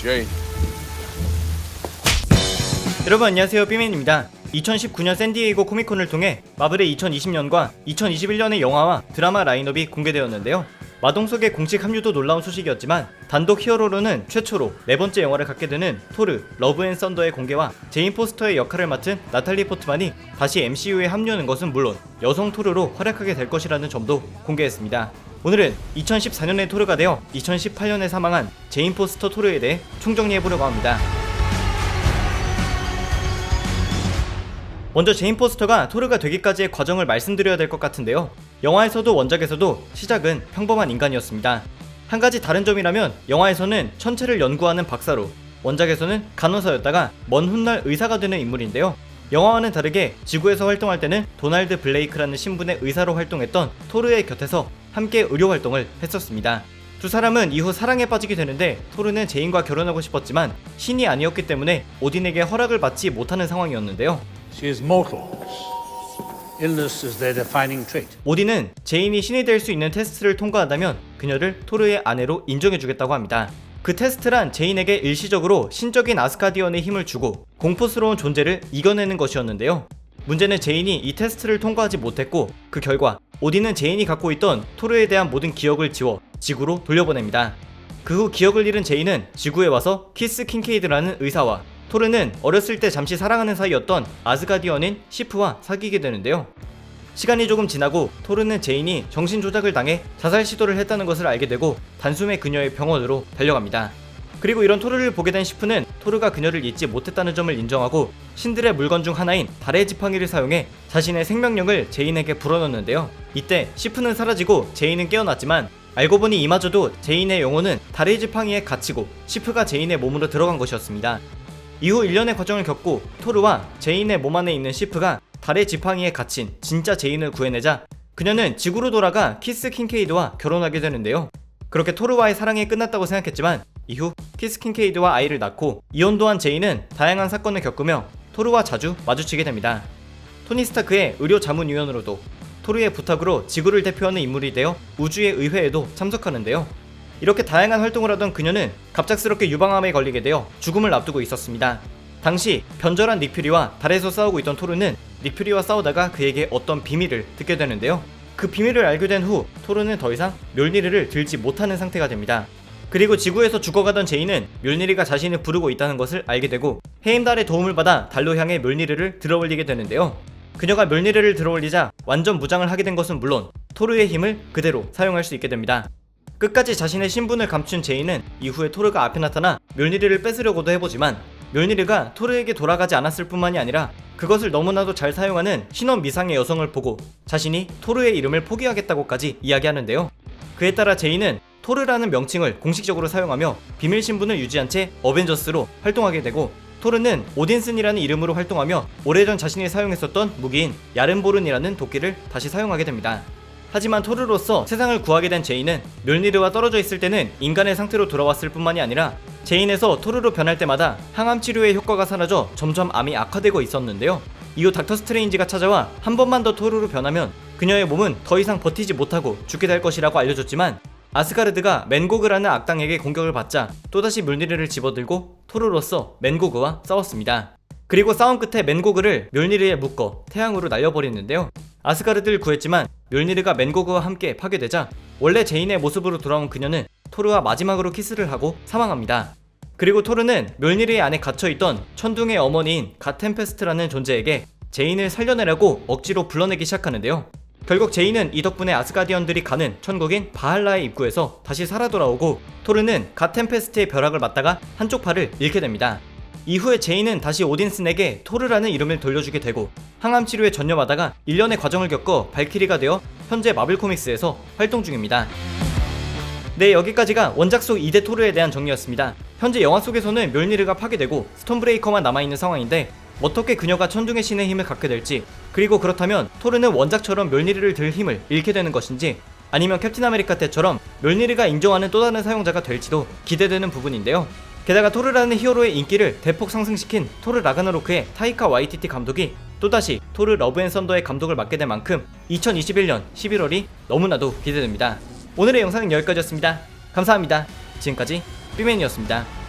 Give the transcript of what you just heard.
Jane. 여러분 안녕하세요, 삐맨입니다. 2019년 샌디에이고 코미콘을 통해 마블의 2020년과 2021년의 영화와 드라마 라인업이 공개되었는데요. 마동석의 공식 합류도 놀라운 소식이었지만 단독 히어로로는 최초로 4번째 영화를 갖게 되는 토르 러브 앤 썬더의 공개와 제인 포스터의 역할을 맡은 나탈리 포트만이 다시 MCU에 합류하는 것은 물론 여성 토르로 활약하게 될 것이라는 점도 공개했습니다. 오늘은 2014년에 토르가 되어 2018년에 사망한 제인 포스터 토르에 대해 총정리해보려고 합니다. 먼저 제인 포스터가 토르가 되기까지의 과정을 말씀드려야 될 것 같은데요. 영화에서도 원작에서도 시작은 평범한 인간이었습니다. 한 가지 다른 점이라면 영화에서는 천체를 연구하는 박사로, 원작에서는 간호사였다가 먼 훗날 의사가 되는 인물인데요. 영화와는 다르게 지구에서 활동할 때는 도널드 블레이크라는 신분의 의사로 활동했던 토르의 곁에서 함께 의료 활동을 했었습니다. 두 사람은 이후 사랑에 빠지게 되는데 토르는 제인과 결혼하고 싶었지만 신이 아니었기 때문에 오딘에게 허락을 받지 못하는 상황이었는데요. She is mortal. Illness is their defining trait. 오딘은 제인이 신이 될 수 있는 테스트를 통과한다면 그녀를 토르의 아내로 인정해주겠다고 합니다. 그 테스트란 제인에게 일시적으로 신적인 아스가디언의 힘을 주고 공포스러운 존재를 이겨내는 것이었는데요. 문제는 제인이 이 테스트를 통과하지 못했고 그 결과 오딘은 제인이 갖고 있던 토르에 대한 모든 기억을 지워 지구로 돌려보냅니다. 그 후 기억을 잃은 제인은 지구에 와서 키스 킹케이드라는 의사와 토르는 어렸을 때 잠시 사랑하는 사이였던 아스가디언인 시프와 사귀게 되는데요. 시간이 조금 지나고 토르는 제인이 정신조작을 당해 자살 시도를 했다는 것을 알게 되고 단숨에 그녀의 병원으로 달려갑니다. 그리고 이런 토르를 보게 된 시프는 토르가 그녀를 잊지 못했다는 점을 인정하고 신들의 물건 중 하나인 달의 지팡이를 사용해 자신의 생명력을 제인에게 불어넣는데요. 이때 시프는 사라지고 제인은 깨어났지만 알고 보니 이마저도 제인의 영혼은 달의 지팡이에 갇히고 시프가 제인의 몸으로 들어간 것이었습니다. 이후 1년의 과정을 겪고 토르와 제인의 몸 안에 있는 시프가 달의 지팡이에 갇힌 진짜 제인을 구해내자 그녀는 지구로 돌아가 키스 킹케이드와 결혼하게 되는데요. 그렇게 토르와의 사랑이 끝났다고 생각했지만 이후 키스 킹케이드와 아이를 낳고 이혼도 한 제인은 다양한 사건을 겪으며 토르와 자주 마주치게 됩니다. 토니 스타크의 의료 자문위원으로도 토르의 부탁으로 지구를 대표하는 인물이 되어 우주의 의회에도 참석하는데요. 이렇게 다양한 활동을 하던 그녀는 갑작스럽게 유방암에 걸리게 되어 죽음을 앞두고 있었습니다. 당시 변절한 닉퓨리와 달에서 싸우고 있던 토르는 닉퓨리와 싸우다가 그에게 어떤 비밀을 듣게 되는데요. 그 비밀을 알게 된 후 토르는 더 이상 멸니르를 들지 못하는 상태가 됩니다. 그리고 지구에서 죽어가던 제인은 멸니르가 자신을 부르고 있다는 것을 알게 되고 헤임달의 도움을 받아 달로 향해 멸니르를 들어올리게 되는데요. 그녀가 멸니르를 들어올리자 완전 무장을 하게 된 것은 물론 토르의 힘을 그대로 사용할 수 있게 됩니다. 끝까지 자신의 신분을 감춘 제인은 이후에 토르가 앞에 나타나 멸니르를 뺏으려고도 해보지만 멸니르가 토르에게 돌아가지 않았을 뿐만이 아니라 그것을 너무나도 잘 사용하는 신원 미상의 여성을 보고 자신이 토르의 이름을 포기하겠다고까지 이야기하는데요. 그에 따라 제인은 토르라는 명칭을 공식적으로 사용하며 비밀 신분을 유지한 채 어벤져스로 활동하게 되고 토르는 오딘슨이라는 이름으로 활동하며 오래전 자신이 사용했었던 무기인 야른보른이라는 도끼를 다시 사용하게 됩니다. 하지만 토르로서 세상을 구하게 된 제인은 멸니르와 떨어져 있을 때는 인간의 상태로 돌아왔을 뿐만이 아니라 제인에서 토르로 변할 때마다 항암 치료의 효과가 사라져 점점 암이 악화되고 있었는데요. 이후 닥터 스트레인지가 찾아와 한 번만 더 토르로 변하면 그녀의 몸은 더 이상 버티지 못하고 죽게 될 것이라고 알려줬지만 아스가르드가 맨고그라는 악당에게 공격을 받자 또다시 멸니르를 집어들고 토르로서 맨고그와 싸웠습니다. 그리고 싸움 끝에 맨고그를 멸니르에 묶어 태양으로 날려버리는데요. 아스가르드를 구했지만 멸니르가 맨고그와 함께 파괴되자 원래 제인의 모습으로 돌아온 그녀는 토르와 마지막으로 키스를 하고 사망합니다. 그리고 토르는 멸니르의 안에 갇혀있던 천둥의 어머니인 갓템페스트라는 존재에게 제인을 살려내라고 억지로 불러내기 시작하는데요. 결국 제인은 이 덕분에 아스가디언들이 가는 천국인 바할라의 입구에서 다시 살아 돌아오고 토르는 갓템페스트의 벼락을 맞다가 한쪽 팔을 잃게 됩니다. 이후에 제인은 다시 오딘슨에게 토르라는 이름을 돌려주게 되고 항암 치료에 전념하다가 1년의 과정을 겪어 발키리가 되어 현재 마블 코믹스에서 활동 중입니다. 네, 여기까지가 원작 속 2대 토르에 대한 정리였습니다. 현재 영화 속에서는 멸니르가 파괴되고 스톤브레이커만 남아있는 상황인데 어떻게 그녀가 천둥의 신의 힘을 갖게 될지, 그리고 그렇다면 토르는 원작처럼 멸니르를 들 힘을 잃게 되는 것인지 아니면 캡틴 아메리카 때처럼 멸니르가 인정하는 또 다른 사용자가 될지도 기대되는 부분인데요. 게다가 토르라는 히어로의 인기를 대폭 상승시킨 토르 라그나로크의 타이카 와이티티 감독이 또다시 토르 러브 앤 썬더의 감독을 맡게 된 만큼 2021년 11월이 너무나도 기대됩니다. 오늘의 영상은 여기까지였습니다. 감사합니다. 지금까지 삐맨이었습니다.